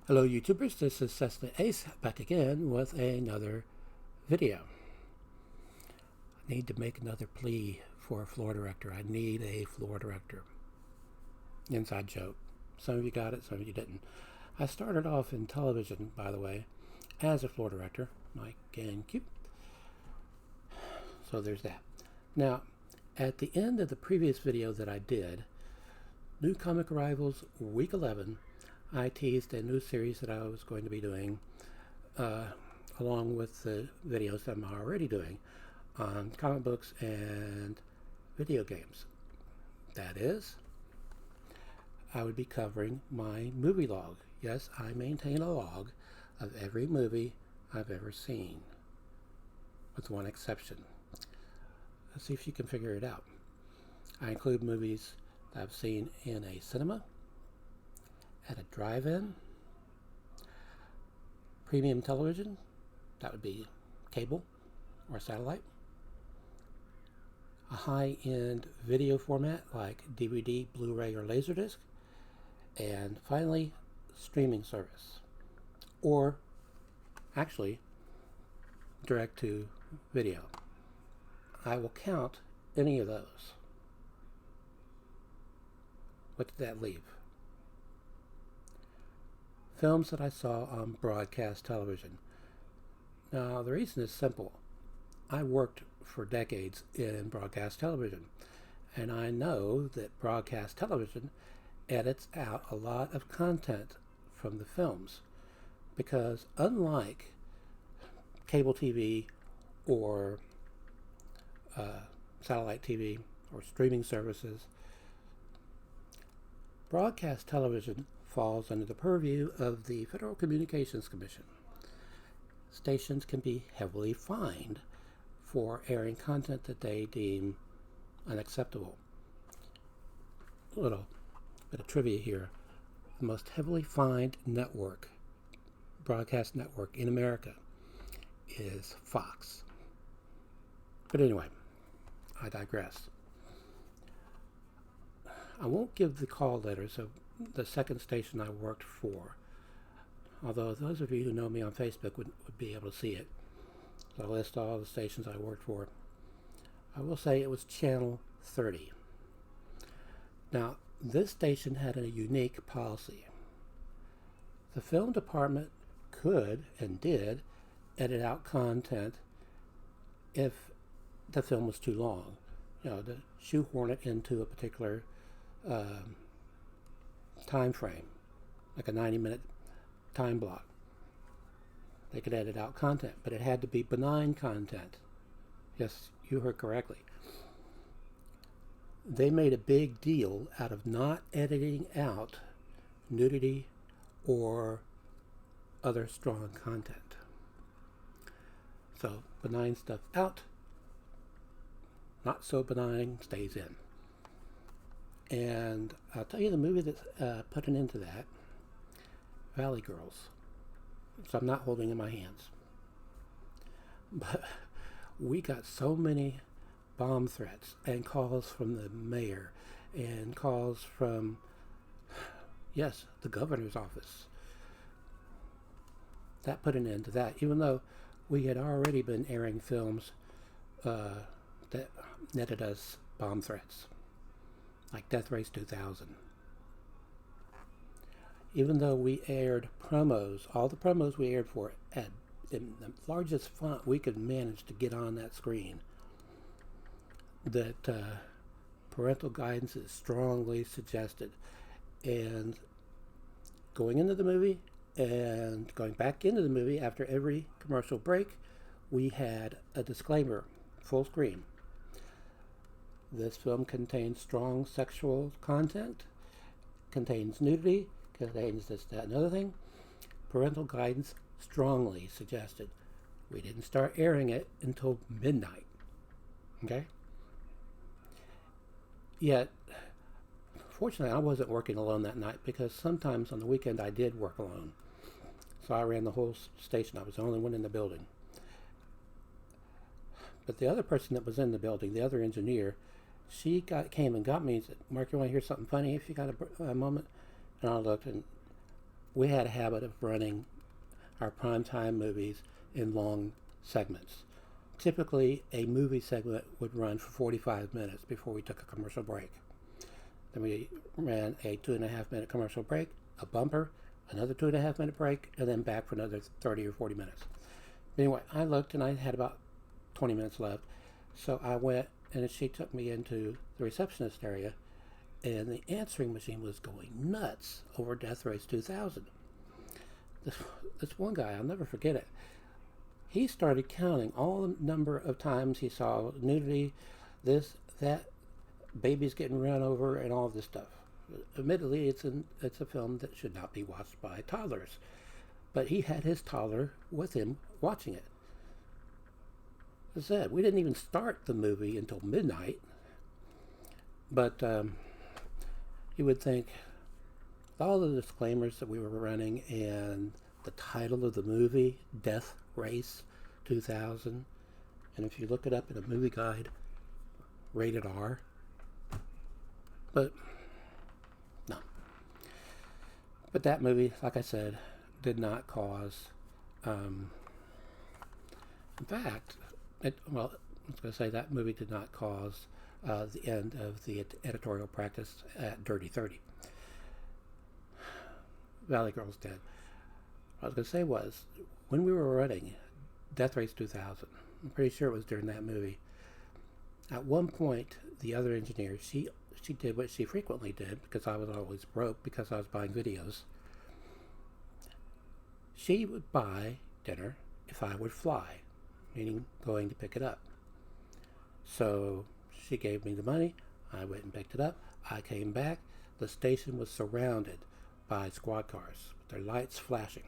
Hello YouTubers, this is Cessna Ace back again with another video. I need to make another plea for a floor director. I need a floor director. Inside joke. Some of you got it, some of you didn't. I started off in television, by the way, as a floor director, Mike and Q. So there's that. Now, at the end of the previous video that I did, New Comic Arrivals Week 11, I teased a new series that I was going to be doing along with the videos that I'm already doing on comic books and video games. That is, I would be covering my movie log. Yes, I maintain a log of every movie I've ever seen, with one exception. Let's see if you can figure it out. I include movies that I've seen in a cinema, at a drive-in, premium television, that would be cable or satellite, a high-end video format like DVD, Blu-ray, or Laserdisc, and finally, streaming service, or actually, direct-to-video. I will count any of those. What did that leave? Films that I saw on broadcast television. Now, the reason is simple. I worked for decades in broadcast television, and I know that broadcast television edits out a lot of content from the films, because unlike cable TV or satellite TV or streaming services, broadcast television falls under the purview of the Federal Communications Commission. Stations can be heavily fined for airing content that they deem unacceptable. A little bit of trivia here. The most heavily fined network, broadcast network in America, is Fox. But anyway, I digress. I won't give the call letters of the second station I worked for, although those of you who know me on Facebook would be able to see it. So I'll list all the stations I worked for. I will say it was Channel 30. Now, this station had a unique policy. The film department could and did edit out content if the film was too long, to shoehorn it into a particular time frame, like a 90-minute time block. They could edit out content, but it had to be benign content. Yes, you heard correctly. They made a big deal out of not editing out nudity or other strong content. So benign stuff out, not so benign stays in. And I'll tell you the movie that put an end to that, Valley Girls. So I'm not holding in my hands. But we got so many bomb threats and calls from the mayor and calls from, yes, the governor's office. That put an end to that, even though we had already been airing films that netted us bomb threats, like Death Race 2000. Even though we aired promos, all the promos we aired for at in the largest font we could manage to get on that screen, that parental guidance is strongly suggested. And going into the movie and going back into the movie after every commercial break, we had a disclaimer, full screen. This film contains strong sexual content, contains nudity, contains this, that, and other thing. Parental guidance strongly suggested. We didn't start airing it until midnight. Okay? Yet, fortunately, I wasn't working alone that night, because sometimes on the weekend I did work alone. So I ran the whole station. I was the only one in the building. But the other person that was in the building, the other engineer, she came and got me and said, "Mark, you want to hear something funny if you got a moment?" And I looked, and we had a habit of running our primetime movies in long segments. Typically, a movie segment would run for 45 minutes before we took a commercial break. Then we ran a 2.5-minute commercial break, a bumper, another 2.5-minute break, and then back for another 30 or 40 minutes. Anyway, I looked and I had about 20 minutes left. So I went and she took me into the receptionist area, and the answering machine was going nuts over Death Race 2000. This one guy, I'll never forget it. He started counting all the number of times he saw nudity, this, that, babies getting run over, and all this stuff. Admittedly, it's a film that should not be watched by toddlers, but he had his toddler with him watching it. As I said, we didn't even start the movie until midnight, but you would think with all the disclaimers that we were running and the title of the movie, Death Race 2000, and if you look it up in a movie guide, rated R, but no. But that movie, like I said, did not cause, in fact, I was going to say that movie did not cause the end of the editorial practice at Dirty 30. Valley Girl's dead. What I was going to say was, when we were running Death Race 2000, I'm pretty sure it was during that movie, at one point, the other engineer, she did what she frequently did, because I was always broke because I was buying videos. She would buy dinner if I would fly, meaning going to pick it up. So she gave me the money, I went and picked it up, I came back, the station was surrounded by squad cars, with their lights flashing.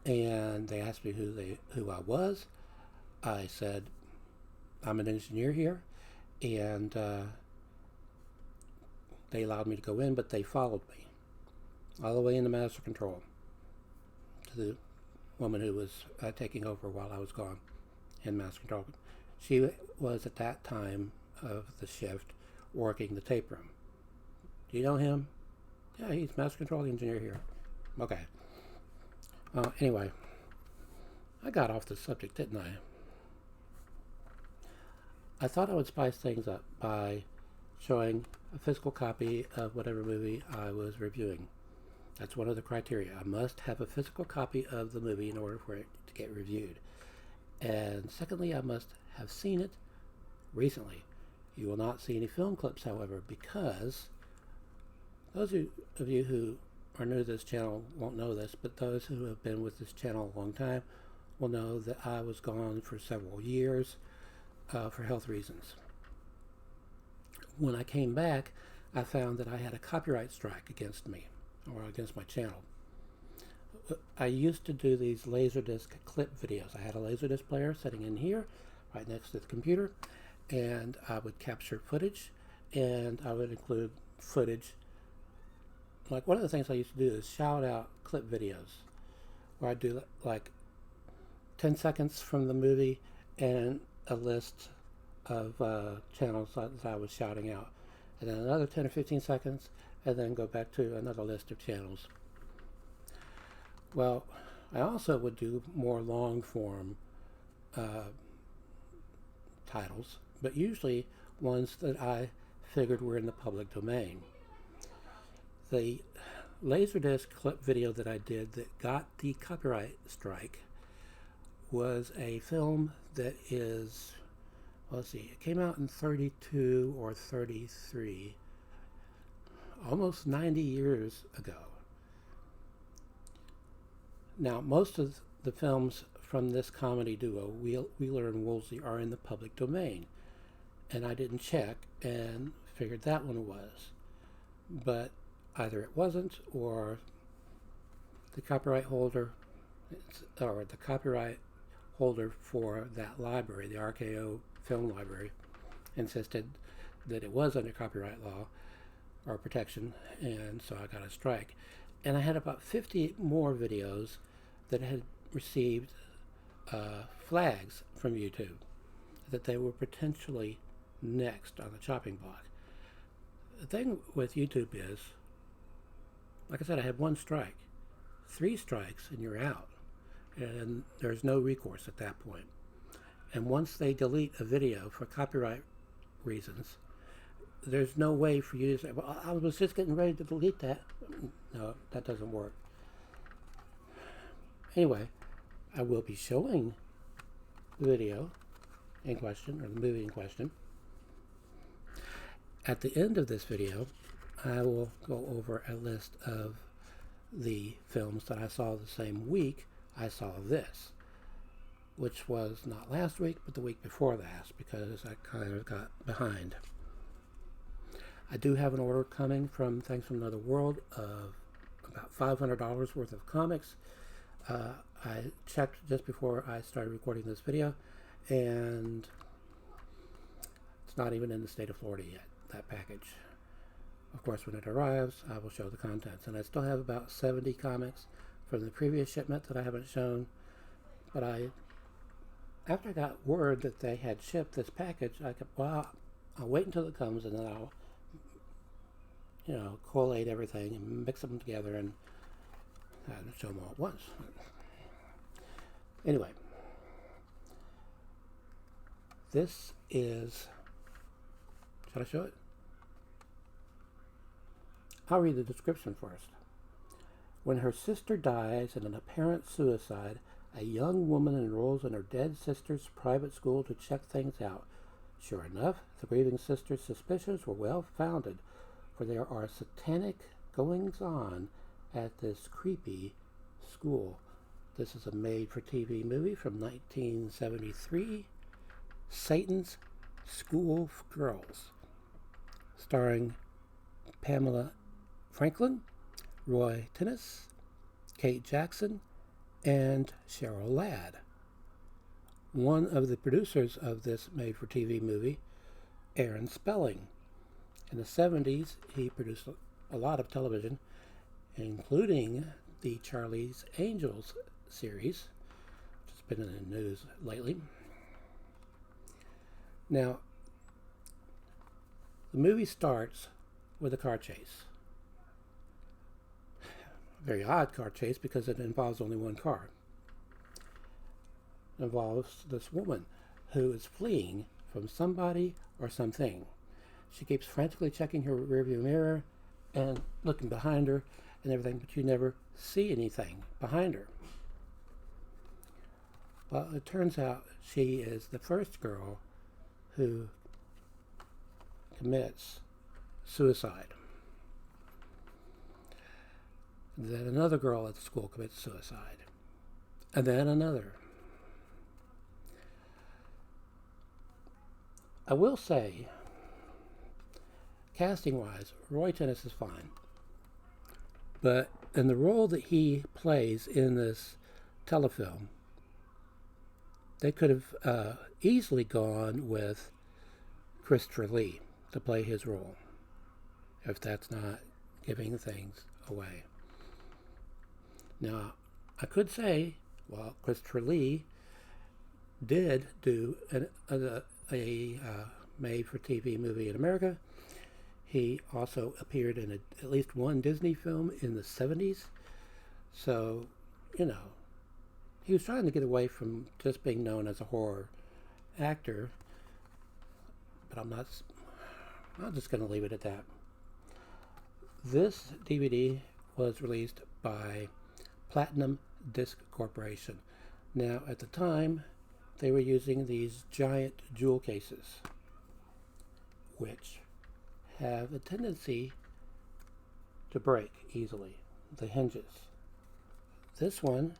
And they asked me who I was. I said, I'm an engineer here, and they allowed me to go in, but they followed me all the way into master control to the woman who was taking over while I was gone in master control. She was at that time of the shift working the tape room. Do you know him? Yeah, he's master control engineer here. Okay. Anyway, I got off the subject, didn't I? I thought I would spice things up by showing a physical copy of whatever movie I was reviewing. That's one of the criteria. I must have a physical copy of the movie in order for it to get reviewed. And secondly, I must have seen it recently. You will not see any film clips, however, because those of you who are new to this channel won't know this, but those who have been with this channel a long time will know that I was gone for several years for health reasons. When I came back, I found that I had a copyright strike against me, or against my channel. I used to do these Laserdisc clip videos. I had a Laserdisc player sitting in here, right next to the computer, and I would capture footage, and I would include footage. Like, one of the things I used to do is shout out clip videos, where I'd do like 10 seconds from the movie and a list of channels that I was shouting out, and then another 10 or 15 seconds, and then go back to another list of channels. Well, I also would do more long form titles, but usually ones that I figured were in the public domain. The Laserdisc clip video that I did that got the copyright strike was a film that is, let's see, it came out in 32 or 33, almost 90 years ago. Now, most of the films from this comedy duo, Wheeler and Woolsey, are in the public domain, and I didn't check and figured that one was, but either it wasn't, or the copyright holder, or the copyright holder for that library, the RKO film library, insisted that it was under copyright law or protection, and so I got a strike. And I had about 50 more videos that had received flags from YouTube that they were potentially next on the chopping block. The thing with YouTube is, like I said, I had one strike. 3 strikes and you're out. And there's no recourse at that point. And once they delete a video for copyright reasons, there's no way for you to say, well, I was just getting ready to delete that. No, that doesn't work. Anyway, I will be showing the video in question, or the movie in question. At the end of this video, I will go over a list of the films that I saw the same week I saw this, which was not last week, but the week before last, because I kind of got behind. I do have an order coming from Things from Another World of about $500 worth of comics. I checked just before I started recording this video, and it's not even in the state of Florida yet, that package. Of course, when it arrives, I will show the contents. And I still have about 70 comics from the previous shipment that I haven't shown. But after I got word that they had shipped this package, I could, well, I'll wait until it comes, and then I'll, collate everything and mix them together and show them all at once. Anyway, this is, should I show it? I'll read the description first. When her sister dies in an apparent suicide, a young woman enrolls in her dead sister's private school to check things out. Sure enough, the grieving sister's suspicions were well founded, for there are satanic goings-on at this creepy school. This is a made-for-TV movie from 1973, Satan's School of Girls, starring Pamela Franklin, Roy Tennis, Kate Jackson, and Cheryl Ladd. One of the producers of this made-for-TV movie, Aaron Spelling. In the 70s, he produced a lot of television, including the Charlie's Angels series, which has been in the news lately. Now, the movie starts with a car chase. Very odd car chase because it involves only one car. It involves this woman who is fleeing from somebody or something. She keeps frantically checking her rearview mirror and looking behind her and everything, but you never see anything behind her. Well, it turns out she is the first girl who commits suicide. Then another girl at the school commits suicide. And then another. I will say, casting-wise, Roy Tennis is fine. But in the role that he plays in this telefilm, they could have easily gone with Christopher Lee to play his role, if that's not giving things away. Now, I could say, well, Christopher Lee did do a made-for-TV movie in America. He also appeared in at least one Disney film in the 70s. So, he was trying to get away from just being known as a horror actor. But I'm just going to leave it at that. This DVD was released by Platinum Disc Corporation. Now, at the time, they were using these giant jewel cases, which have a tendency to break easily, the hinges. This one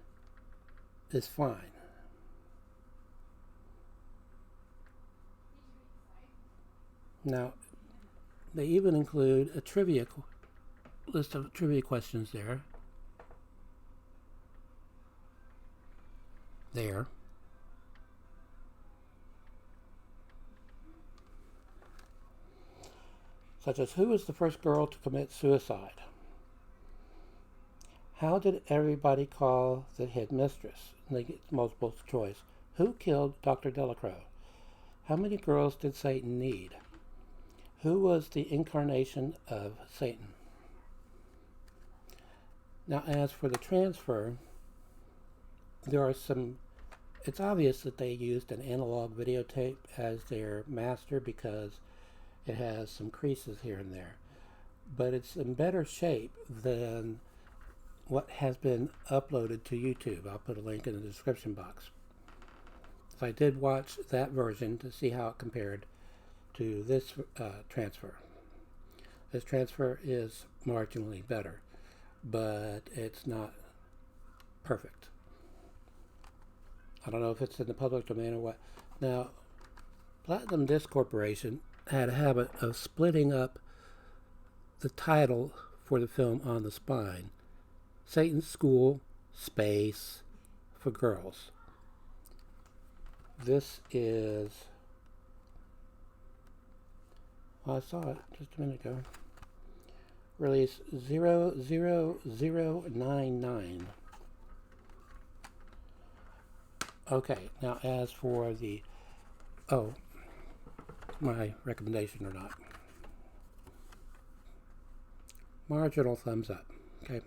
is fine. Now, they even include a list of trivia questions there. Such as, who was the first girl to commit suicide? How did everybody call the headmistress? And they get multiple choice. Who killed Dr. Delacroix? How many girls did Satan need? Who was the incarnation of Satan? Now, as for the transfer, there are some. It's obvious that they used an analog videotape as their master because it has some creases here and there. But it's in better shape than what has been uploaded to YouTube. I'll put a link in the description box. So I did watch that version to see how it compared to this transfer. This transfer is marginally better, but it's not perfect. I don't know if it's in the public domain or what. Now, Platinum Disc Corporation had a habit of splitting up the title for the film on the spine. Satan's School, Space, for Girls. This is... Well, I saw it just a minute ago. Release 00099. Okay, now as for the... Oh, my recommendation or not. Marginal thumbs up. Okay.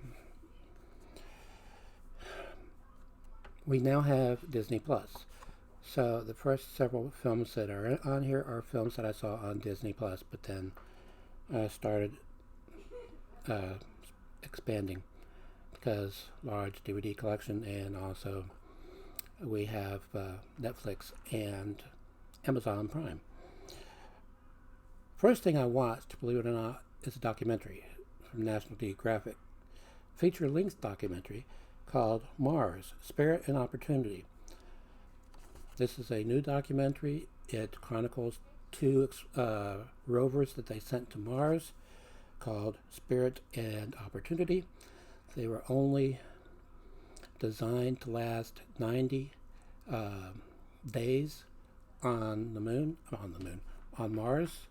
We now have Disney Plus. So the first several films that are on here are films that I saw on Disney Plus, but then I started expanding because large DVD collection, and also we have Netflix and Amazon Prime. First thing I watched, believe it or not, is a documentary from National Geographic, feature-length documentary called Mars, Spirit and Opportunity. This is a new documentary. It chronicles two rovers that they sent to Mars called Spirit and Opportunity. They were only designed to last 90 days on Mars.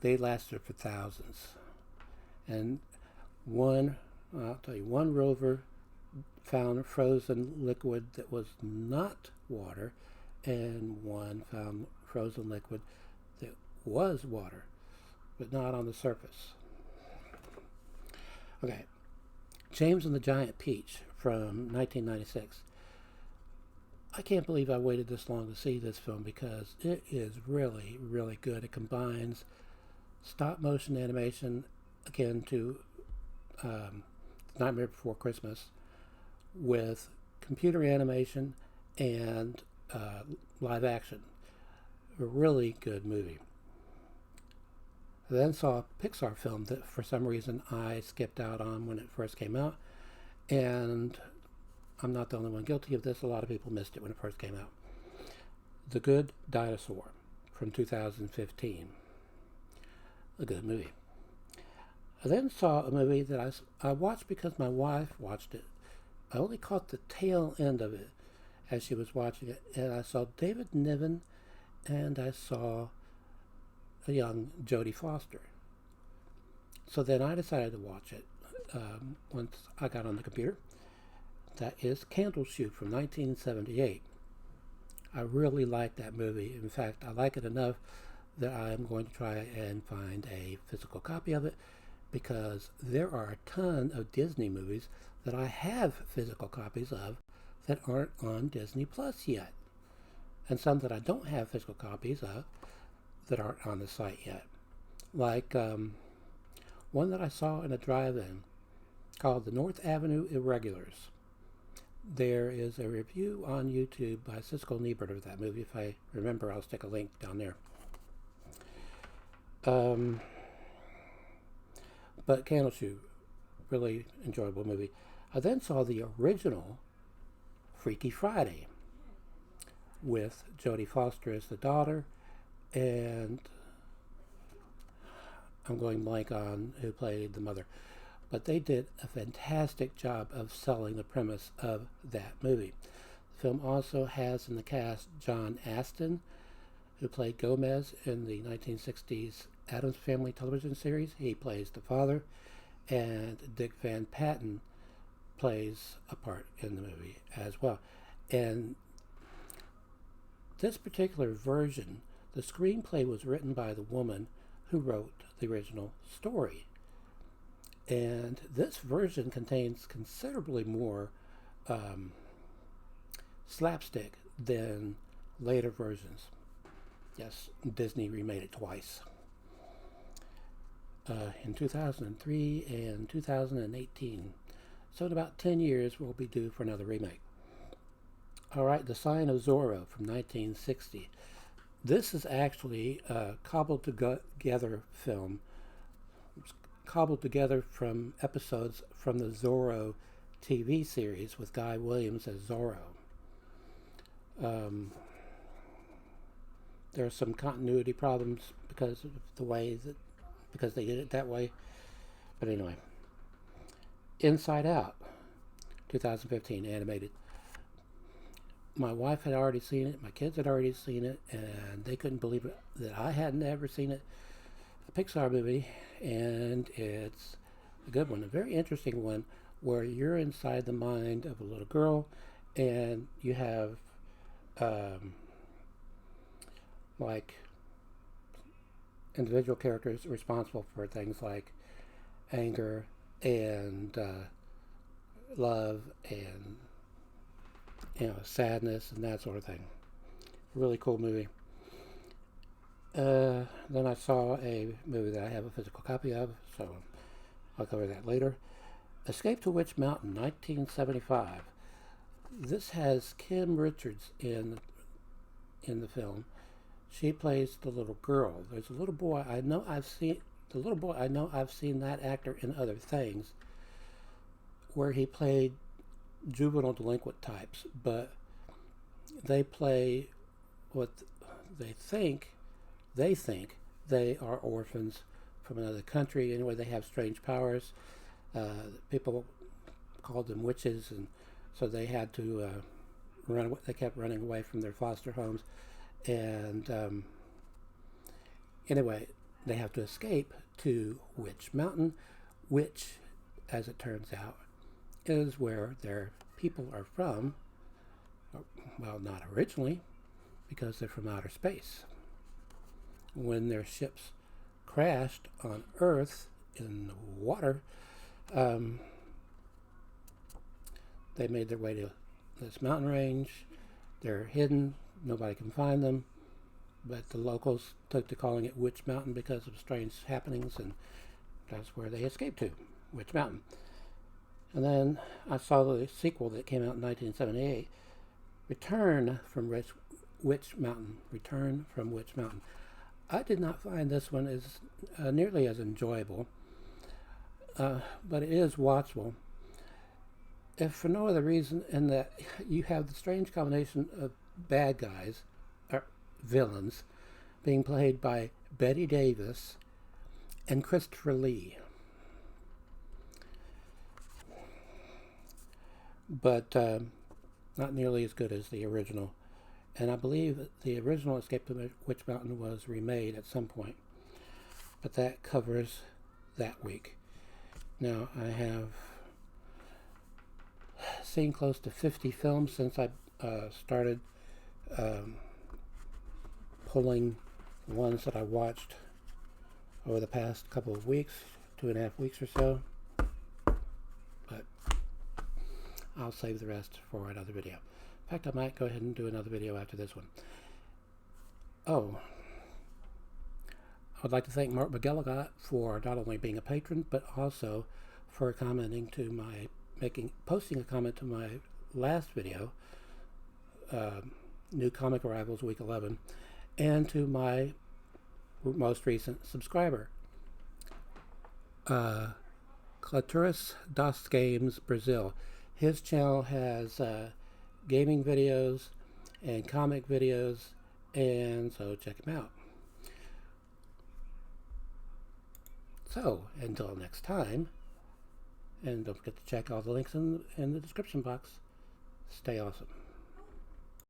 They lasted for thousands. And one rover found frozen liquid that was not water, and one found frozen liquid that was water, but not on the surface. Okay, James and the Giant Peach from 1996. I can't believe I waited this long to see this film because it is really, really good. It combines stop motion animation, akin to Nightmare Before Christmas, with computer animation and live action. A really good movie. I then saw a Pixar film that for some reason I skipped out on when it first came out, and I'm not the only one guilty of this. A lot of people missed it when it first came out. The Good Dinosaur from 2015. A good movie. I then saw a movie that I watched because my wife watched it. I only caught the tail end of it as she was watching it, and I saw David Niven and I saw a young Jodie Foster. So then I decided to watch it once I got on the computer. That is Candle Shoot from 1978. I really like that movie. In fact, I like it enough that I'm going to try and find a physical copy of it, because there are a ton of Disney movies that I have physical copies of that aren't on Disney Plus yet, and some that I don't have physical copies of that aren't on the site yet. Like one that I saw in a drive-in called The North Avenue Irregulars. There is a review on YouTube by Siskel and Ebert of that movie. If I remember, I'll stick a link down there. But Candle Shoot, really enjoyable movie. I then saw the original Freaky Friday with Jodie Foster as the daughter, and I'm going blank on who played the mother. But they did a fantastic job of selling the premise of that movie. The film also has in the cast John Astin, who played Gomez in the 1960s Addams Family television series. He plays the father, and Dick Van Patten plays a part in the movie as well. And this particular version, the screenplay was written by the woman who wrote the original story. And this version contains considerably more slapstick than later versions. Yes, Disney remade it twice. In 2003 and 2018. So in about 10 years, we'll be due for another remake. All right, The Sign of Zorro from 1960. This is actually a cobbled together film, cobbled together from episodes from the Zorro TV series with Guy Williams as Zorro. There are some continuity problems because of the way because they did it that way. But anyway, Inside Out, 2015, animated. My wife had already seen it, my kids had already seen it, and they couldn't believe it that I hadn't ever seen it. A Pixar movie, and it's a good one, a very interesting one, where you're inside the mind of a little girl, and you have like individual characters responsible for things like anger and love and sadness and that sort of thing. Really cool movie. Then I saw a movie that I have a physical copy of, so I'll cover that later. Escape to Witch Mountain, 1975. This has Kim Richards in the film. She plays the little girl. There's a little boy. I know I've seen that actor in other things where he played juvenile delinquent types, but they play what they think they are orphans from another country. Anyway, they have strange powers. People called them witches, and so they had to run away. They kept running away from their foster homes, and anyway, they have to escape to Witch Mountain, which, as it turns out, is where their people are from. Well, not originally, because they're from outer space. When their ships crashed on Earth in the water, they made their way to this mountain range. They're hidden. Nobody can find them. But the locals took to calling it Witch Mountain because of strange happenings, and that's where they escaped to, Witch Mountain. And then I saw the sequel that came out in 1978, Return from Witch Mountain. Return from Witch Mountain. I did not find this one as nearly as enjoyable, but it is watchable. If for no other reason, in that you have the strange combination of bad guys, or villains, being played by Bette Davis and Christopher Lee. But not nearly as good as the original. And I believe the original Escape to Witch Mountain was remade at some point. But that covers that week. Now, I have seen close to 50 films since I started pulling ones that I watched over the past couple of weeks, 2.5 weeks or so. But I'll save the rest for another video. In fact, I might go ahead and do another video after this one. Oh, I would like to thank Mark McElligott for not only being a patron, but also for commenting to my posting a comment to my last video, New Comic Arrivals Week 11, and to my most recent subscriber, Claturis Das Games Brazil. His channel has gaming videos and comic videos, and so check him out. So, until next time, and don't forget to check all the links in the description box. Stay awesome.